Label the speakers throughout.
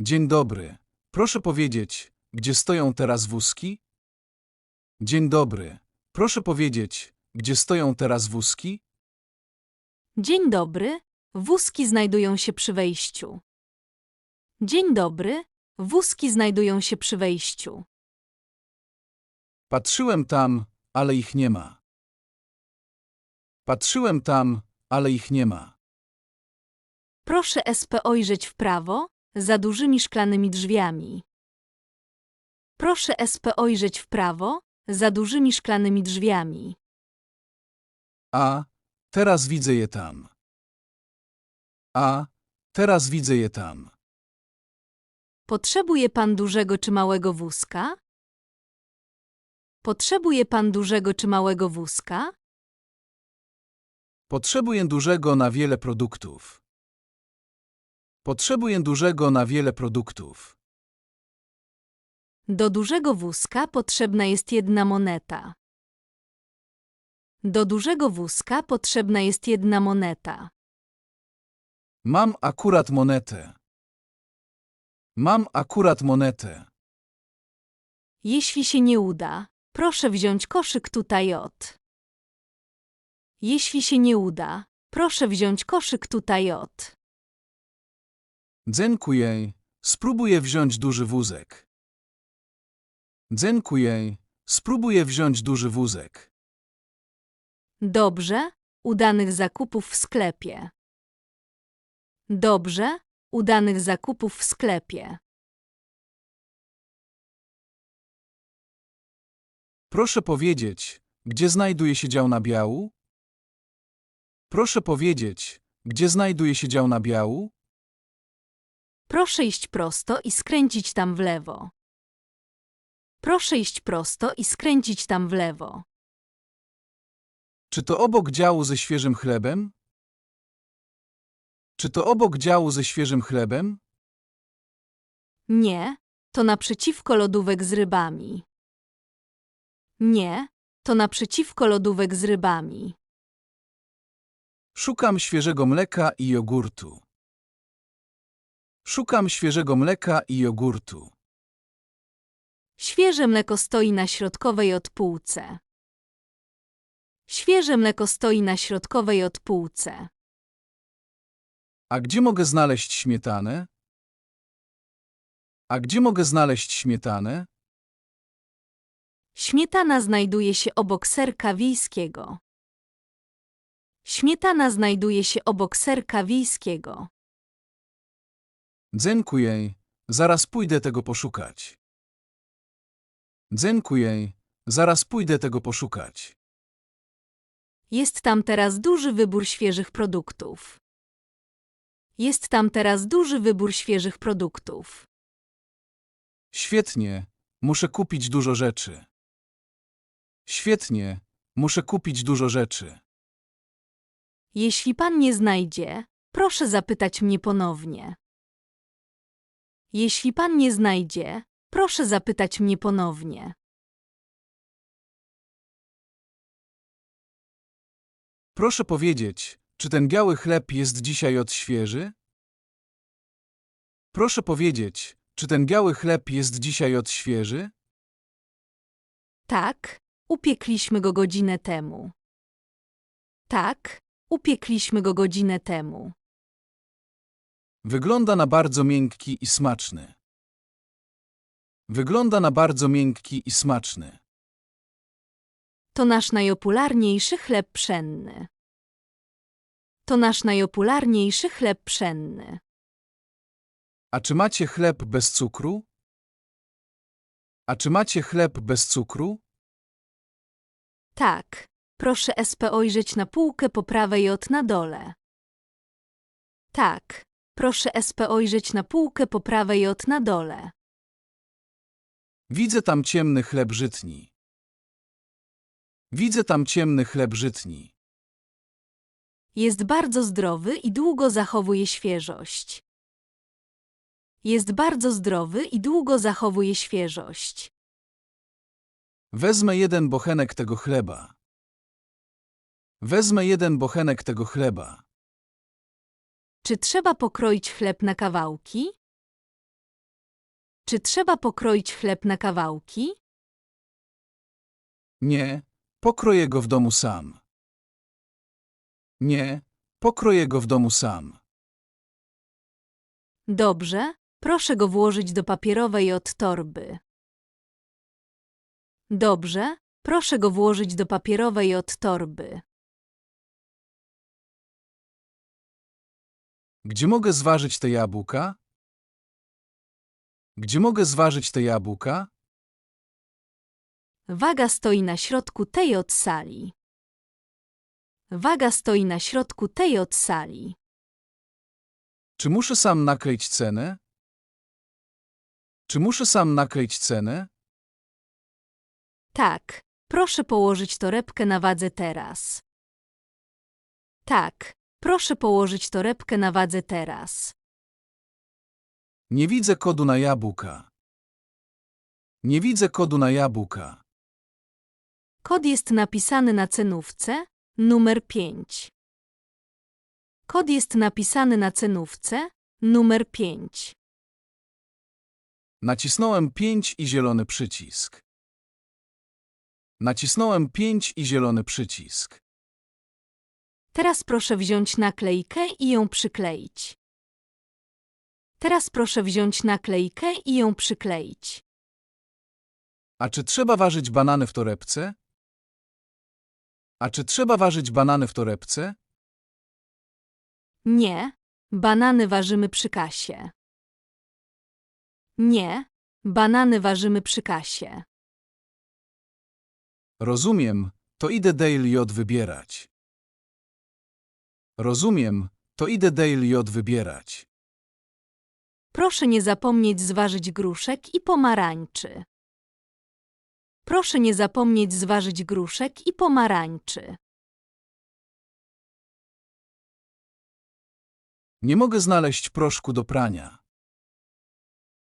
Speaker 1: Dzień dobry. Proszę powiedzieć, gdzie stoją teraz wózki? Dzień dobry. Proszę powiedzieć, gdzie stoją teraz wózki?
Speaker 2: Dzień dobry, wózki znajdują się przy wejściu. Dzień dobry, wózki znajdują się przy wejściu.
Speaker 1: Patrzyłem tam, ale ich nie ma. Patrzyłem tam, ale ich nie ma.
Speaker 2: Proszę spojrzeć w prawo, za dużymi szklanymi drzwiami. Proszę spojrzeć w prawo, za dużymi szklanymi drzwiami.
Speaker 1: A, teraz widzę je tam. A, teraz widzę je tam.
Speaker 2: Potrzebuje pan dużego czy małego wózka? Potrzebuje pan dużego czy małego wózka?
Speaker 1: Potrzebuję dużego na wiele produktów. Potrzebuję dużego na wiele produktów.
Speaker 2: Do dużego wózka potrzebna jest jedna moneta. Do dużego wózka potrzebna jest jedna moneta.
Speaker 1: Mam akurat monetę. Mam akurat monetę.
Speaker 2: Jeśli się nie uda, proszę wziąć koszyk tutaj od. Jeśli się nie uda, proszę wziąć koszyk tutaj od.
Speaker 1: Dziękuję. Spróbuję wziąć duży wózek. Dziękuję. Spróbuję wziąć duży wózek.
Speaker 2: Dobrze, udanych zakupów w sklepie. Dobrze, udanych zakupów w sklepie.
Speaker 1: Proszę powiedzieć, gdzie znajduje się dział nabiału? Proszę powiedzieć, gdzie znajduje się dział nabiału?
Speaker 2: Proszę iść prosto i skręcić tam w lewo. Proszę iść prosto i skręcić tam w lewo.
Speaker 1: Czy to obok działu ze świeżym chlebem? Czy to obok działu ze świeżym chlebem?
Speaker 2: Nie, to naprzeciwko lodówek z rybami. Nie, to naprzeciwko lodówek z rybami.
Speaker 1: Szukam świeżego mleka i jogurtu. Szukam świeżego mleka i jogurtu.
Speaker 2: Świeże mleko stoi na środkowej odpółce. Świeże mleko stoi na środkowej odpółce.
Speaker 1: A gdzie mogę znaleźć śmietanę? A gdzie mogę znaleźć śmietanę?
Speaker 2: Śmietana znajduje się obok serka wiejskiego. Śmietana znajduje się obok serka wiejskiego.
Speaker 1: Dziękuję. Zaraz pójdę tego poszukać. Dziękuję. Zaraz pójdę tego poszukać.
Speaker 2: Jest tam teraz duży wybór świeżych produktów. Jest tam teraz duży wybór świeżych produktów.
Speaker 1: Świetnie. Muszę kupić dużo rzeczy. Świetnie. Muszę kupić dużo rzeczy.
Speaker 2: Jeśli pan nie znajdzie, proszę zapytać mnie ponownie. Jeśli pan nie znajdzie, proszę zapytać mnie ponownie.
Speaker 1: Proszę powiedzieć, czy ten biały chleb jest dzisiaj odświeży? Proszę powiedzieć, czy ten biały chleb jest dzisiaj odświeży?
Speaker 2: Tak, upiekliśmy go godzinę temu. Tak, upiekliśmy go godzinę temu.
Speaker 1: Wygląda na bardzo miękki i smaczny. Wygląda na bardzo miękki i smaczny.
Speaker 2: To nasz najpopularniejszy chleb pszenny. To nasz najpopularniejszy chleb pszenny.
Speaker 1: A czy macie chleb bez cukru? A czy macie chleb bez cukru?
Speaker 2: Tak, proszę spojrzeć na półkę po prawej od na dole. Tak, proszę spojrzeć na półkę po prawej od na dole.
Speaker 1: Widzę tam ciemny chleb żytni. Widzę tam ciemny chleb żytni.
Speaker 2: Jest bardzo zdrowy i długo zachowuje świeżość. Jest bardzo zdrowy i długo zachowuje świeżość.
Speaker 1: Wezmę jeden bochenek tego chleba. Wezmę jeden bochenek tego chleba.
Speaker 2: Czy trzeba pokroić chleb na kawałki? Czy trzeba pokroić chleb na kawałki?
Speaker 1: Nie, pokroję go w domu sam. Nie, pokroję go w domu sam.
Speaker 2: Dobrze, proszę go włożyć do papierowej torby. Dobrze, proszę go włożyć do papierowej torby.
Speaker 1: Gdzie mogę zważyć te jabłka? Gdzie mogę zważyć te jabłka?
Speaker 2: Waga stoi na środku tej sali. Waga stoi na środku tej sali.
Speaker 1: Czy muszę sam nakleić cenę? Czy muszę sam nakleić cenę?
Speaker 2: Tak, proszę położyć torebkę na wadze teraz. Tak, proszę położyć torebkę na wadze teraz.
Speaker 1: Nie widzę kodu na jabłka. Nie widzę kodu na jabłka.
Speaker 2: Kod jest napisany na cenówce, numer 5. Kod jest napisany na cenówce, numer 5.
Speaker 1: Nacisnąłem 5 i zielony przycisk. Nacisnąłem 5 i zielony przycisk.
Speaker 2: Teraz proszę wziąć naklejkę i ją przykleić. Teraz proszę wziąć naklejkę i ją przykleić.
Speaker 1: A czy trzeba ważyć banany w torebce? A czy trzeba ważyć banany w torebce?
Speaker 2: Nie, banany ważymy przy kasie. Nie, banany ważymy przy kasie.
Speaker 1: Rozumiem, to idę Daily J wybierać. Rozumiem, to idę Daily J wybierać.
Speaker 2: Proszę nie zapomnieć zważyć gruszek i pomarańczy. Proszę nie zapomnieć zważyć gruszek i pomarańczy.
Speaker 1: Nie mogę znaleźć proszku do prania.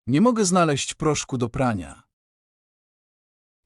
Speaker 1: Nie mogę znaleźć proszku do prania.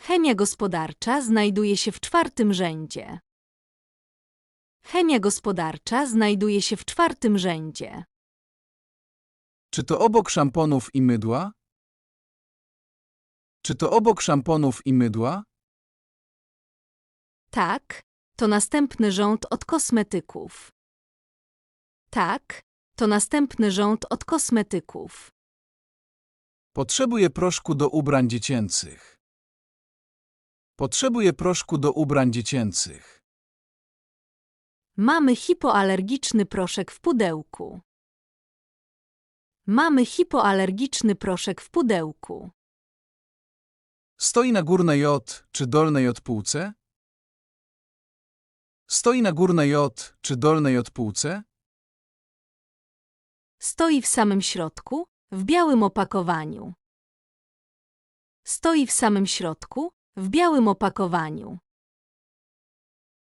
Speaker 2: Chemia gospodarcza znajduje się w 4. rzędzie. Chemia gospodarcza znajduje się w 4. rzędzie.
Speaker 1: Czy to obok szamponów i mydła? Czy to obok szamponów i mydła?
Speaker 2: Tak, to następny rząd od kosmetyków. Tak, to następny rząd od kosmetyków.
Speaker 1: Potrzebuję proszku do ubrań dziecięcych. Potrzebuję proszku do ubrań dziecięcych.
Speaker 2: Mamy hipoalergiczny proszek w pudełku. Mamy hipoalergiczny proszek w pudełku.
Speaker 1: Stoi na górnej J czy dolnej J półce? Stoi na górnej J czy dolnej J półce?
Speaker 2: Stoi w samym środku, w białym opakowaniu. Stoi w samym środku, w białym opakowaniu.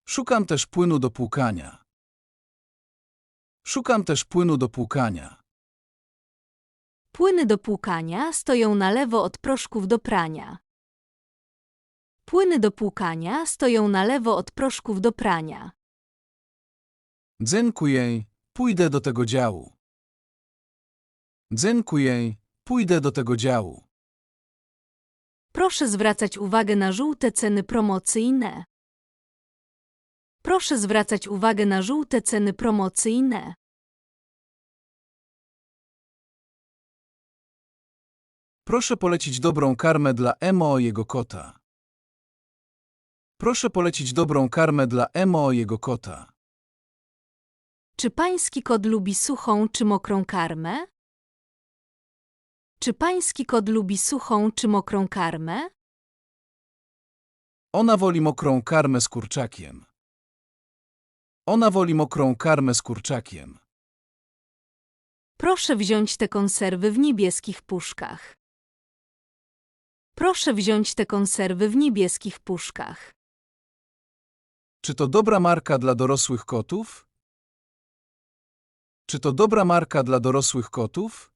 Speaker 1: Szukam też płynu do płukania. Szukam też płynu do płukania.
Speaker 2: Płyny do płukania stoją na lewo od proszków do prania. Płyny do płukania stoją na lewo od proszków do prania.
Speaker 1: Dziękuję, pójdę do tego działu. Dziękuję, pójdę do tego działu.
Speaker 2: Proszę zwracać uwagę na żółte ceny promocyjne. Proszę zwracać uwagę na żółte ceny promocyjne.
Speaker 1: Proszę polecić dobrą karmę dla Emo jego kota. Proszę polecić dobrą karmę dla Emo jego kota.
Speaker 2: Czy pański kot lubi suchą czy mokrą karmę? Czy pański kot lubi suchą czy mokrą karmę?
Speaker 1: Ona woli mokrą karmę z kurczakiem. Ona woli mokrą karmę z kurczakiem.
Speaker 2: Proszę wziąć te konserwy w niebieskich puszkach. Proszę wziąć te konserwy w niebieskich puszkach.
Speaker 1: Czy to dobra marka dla dorosłych kotów? Czy to dobra marka dla dorosłych kotów?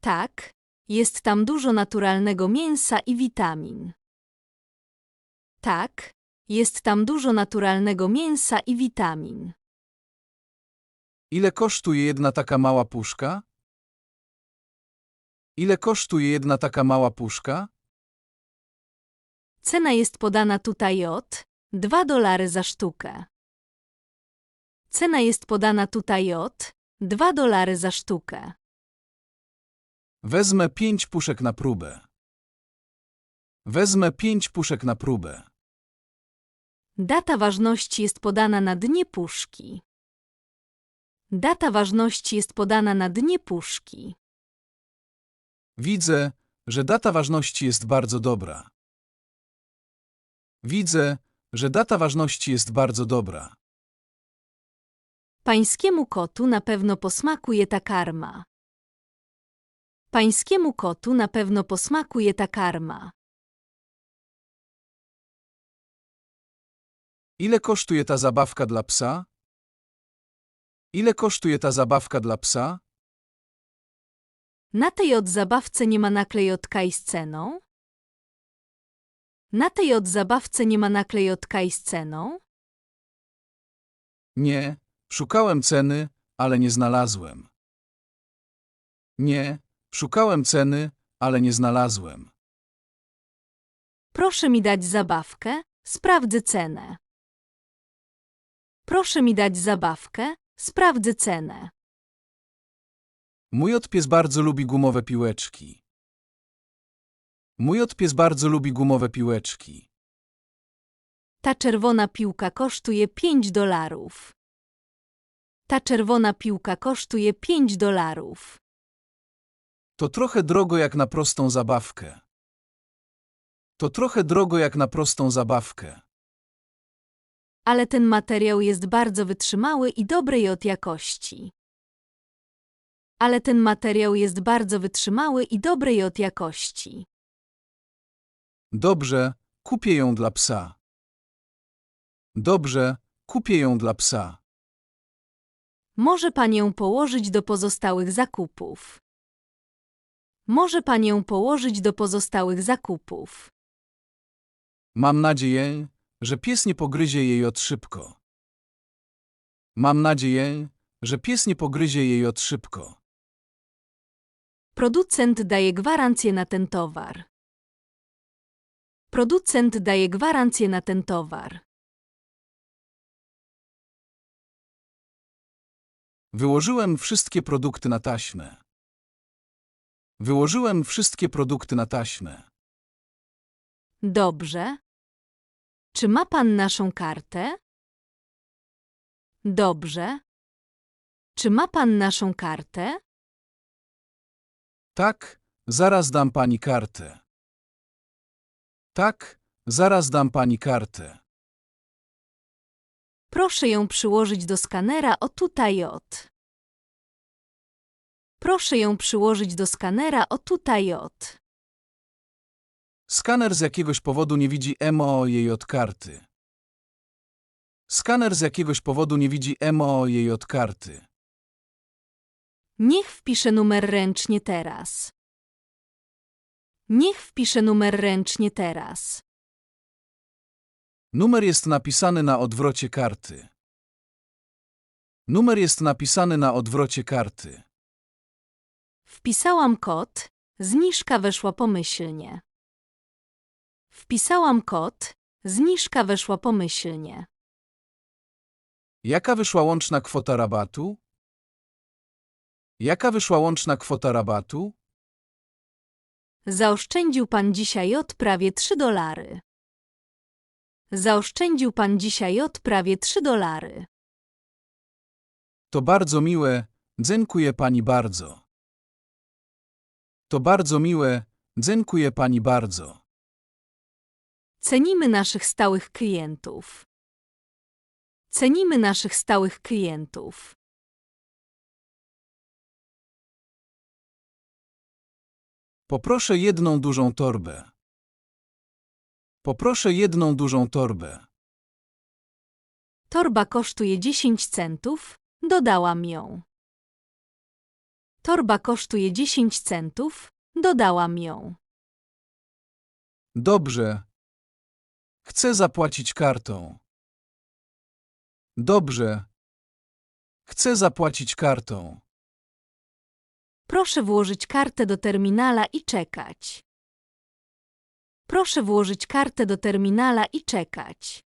Speaker 2: Tak, jest tam dużo naturalnego mięsa i witamin. Tak, jest tam dużo naturalnego mięsa i witamin.
Speaker 1: Ile kosztuje jedna taka mała puszka? Ile kosztuje jedna taka mała puszka?
Speaker 2: Cena jest podana tutaj od $2 za sztukę. Cena jest podana tutaj od $2 za sztukę.
Speaker 1: Wezmę 5 puszek na próbę. Wezmę 5 puszek na próbę.
Speaker 2: Data ważności jest podana na dnie puszki. Data ważności jest podana na dnie puszki.
Speaker 1: Widzę, że data ważności jest bardzo dobra. Widzę, że data ważności jest bardzo dobra.
Speaker 2: Pańskiemu kotu na pewno posmakuje ta karma. Pańskiemu kotu na pewno posmakuje ta karma.
Speaker 1: Ile kosztuje ta zabawka dla psa? Ile kosztuje ta zabawka dla psa?
Speaker 2: Na tej odzabawce nie ma naklejotka i z ceną? Na tej odzabawce nie ma naklejotka i z ceną?
Speaker 1: Nie, szukałem ceny, ale nie znalazłem. Nie, szukałem ceny, ale nie znalazłem.
Speaker 2: Proszę mi dać zabawkę, sprawdzę cenę. Proszę mi dać zabawkę, sprawdzę cenę.
Speaker 1: Mój odpies bardzo lubi gumowe piłeczki. Mój odpies bardzo lubi gumowe piłeczki.
Speaker 2: Ta czerwona piłka kosztuje $5. Ta czerwona piłka kosztuje $5.
Speaker 1: To trochę drogo jak na prostą zabawkę. To trochę drogo jak na prostą zabawkę.
Speaker 2: Ale ten materiał jest bardzo wytrzymały i dobrej od jakości. Ale ten materiał jest bardzo wytrzymały i dobrej od jakości.
Speaker 1: Dobrze, kupię ją dla psa. Dobrze, kupię ją dla psa.
Speaker 2: Może pan ją położyć do pozostałych zakupów. Może pan ją położyć do pozostałych zakupów.
Speaker 1: Mam nadzieję, że pies nie pogryzie jej od szybko. Mam nadzieję, że pies nie pogryzie jej od szybko.
Speaker 2: Producent daje gwarancję na ten towar. Producent daje gwarancję na ten towar.
Speaker 1: Wyłożyłem wszystkie produkty na taśmę. Wyłożyłem wszystkie produkty na taśmę.
Speaker 2: Dobrze. Czy ma pan naszą kartę? Dobrze. Czy ma pan naszą kartę?
Speaker 1: Tak, zaraz dam pani kartę. Tak, zaraz dam pani kartę.
Speaker 2: Proszę ją przyłożyć do skanera o tutaj od. Proszę ją przyłożyć do skanera o tutaj od.
Speaker 1: Skaner z jakiegoś powodu nie widzi EMO jej od karty. Skaner z jakiegoś powodu nie widzi EMO jej od karty.
Speaker 2: Niech wpisze numer ręcznie teraz. Niech wpisze numer ręcznie teraz.
Speaker 1: Numer jest napisany na odwrocie karty. Numer jest napisany na odwrocie karty.
Speaker 2: Wpisałam kod, zniżka weszła pomyślnie. Wpisałam kod, zniżka weszła pomyślnie.
Speaker 1: Jaka wyszła łączna kwota rabatu? Jaka wyszła łączna kwota rabatu?
Speaker 2: Zaoszczędził pan dzisiaj od prawie $3. Zaoszczędził pan dzisiaj od prawie $3.
Speaker 1: To bardzo miłe, dziękuję pani bardzo. To bardzo miłe, dziękuję pani bardzo.
Speaker 2: Cenimy naszych stałych klientów. Cenimy naszych stałych klientów.
Speaker 1: Poproszę jedną dużą torbę. Poproszę jedną dużą torbę.
Speaker 2: Torba kosztuje 10 centów, dodałam ją. Torba kosztuje 10 centów, dodałam ją.
Speaker 1: Dobrze. Chcę zapłacić kartą. Dobrze. Chcę zapłacić kartą.
Speaker 2: Proszę włożyć kartę do terminala i czekać. Proszę włożyć kartę do terminala i czekać.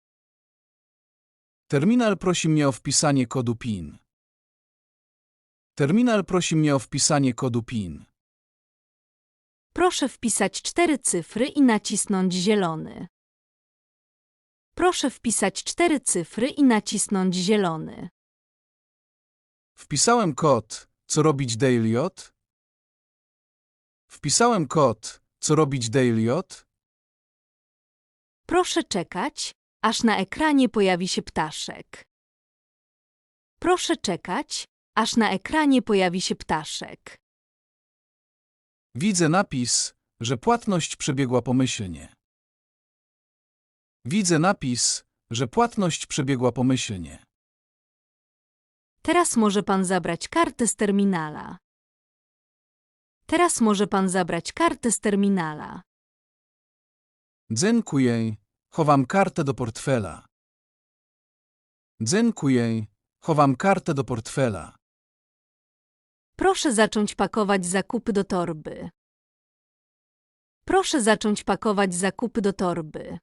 Speaker 1: Terminal prosi mnie o wpisanie kodu PIN. Terminal prosi mnie o wpisanie kodu PIN.
Speaker 2: Proszę wpisać 4 cyfry i nacisnąć zielony. Proszę wpisać 4 cyfry i nacisnąć zielony.
Speaker 1: Wpisałem kod. Co robić Dailyot? Wpisałem kod. Co robić Dailyot?
Speaker 2: Proszę czekać, aż na ekranie pojawi się ptaszek. Proszę czekać, aż na ekranie pojawi się ptaszek.
Speaker 1: Widzę napis, że płatność przebiegła pomyślnie. Widzę napis, że płatność przebiegła pomyślnie.
Speaker 2: Teraz może pan zabrać kartę z terminala. Teraz może pan zabrać kartę z terminala.
Speaker 1: Dziękuję. Chowam kartę do portfela. Dziękuję. Chowam kartę do portfela.
Speaker 2: Proszę zacząć pakować zakupy do torby. Proszę zacząć pakować zakupy do torby.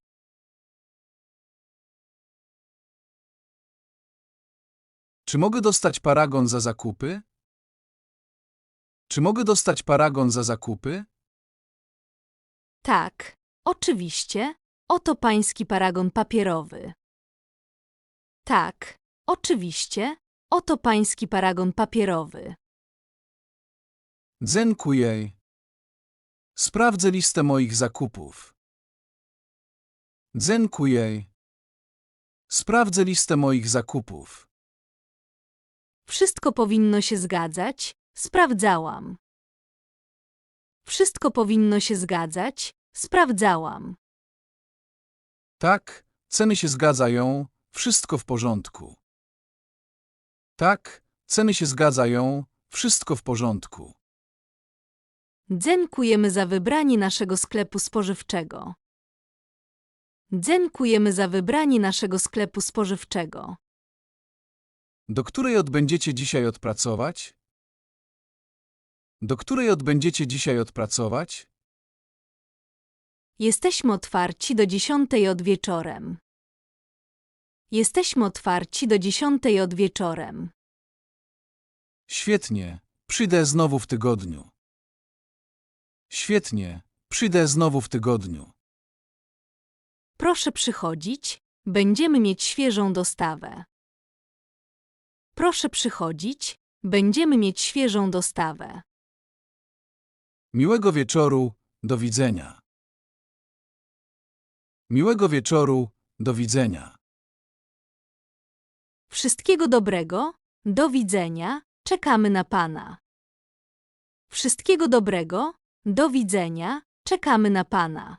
Speaker 1: Czy mogę dostać paragon za zakupy? Czy mogę dostać paragon za zakupy?
Speaker 2: Tak, oczywiście. Oto pański paragon papierowy. Tak, oczywiście. Oto pański paragon papierowy.
Speaker 1: Dziękuję. Sprawdzę listę moich zakupów. Dziękuję. Sprawdzę listę moich zakupów.
Speaker 2: Wszystko powinno się zgadzać. Sprawdzałam. Wszystko powinno się zgadzać. Sprawdzałam.
Speaker 1: Tak, ceny się zgadzają. Wszystko w porządku. Tak, ceny się zgadzają. Wszystko w porządku.
Speaker 2: Dziękujemy za wybranie naszego sklepu spożywczego. Dziękujemy za wybranie naszego sklepu spożywczego.
Speaker 1: Do której odbędziecie dzisiaj odpracować? Do której odbędziecie dzisiaj odpracować?
Speaker 2: Jesteśmy otwarci do 10 od wieczorem. Jesteśmy otwarci do 10 od wieczorem.
Speaker 1: Świetnie, przyjdę znowu w tygodniu. Świetnie, przyjdę znowu w tygodniu.
Speaker 2: Proszę przychodzić, będziemy mieć świeżą dostawę. Proszę przychodzić, będziemy mieć świeżą dostawę.
Speaker 1: Miłego wieczoru, do widzenia. Miłego wieczoru, do widzenia.
Speaker 2: Wszystkiego dobrego, do widzenia, czekamy na pana. Wszystkiego dobrego, do widzenia, czekamy na pana.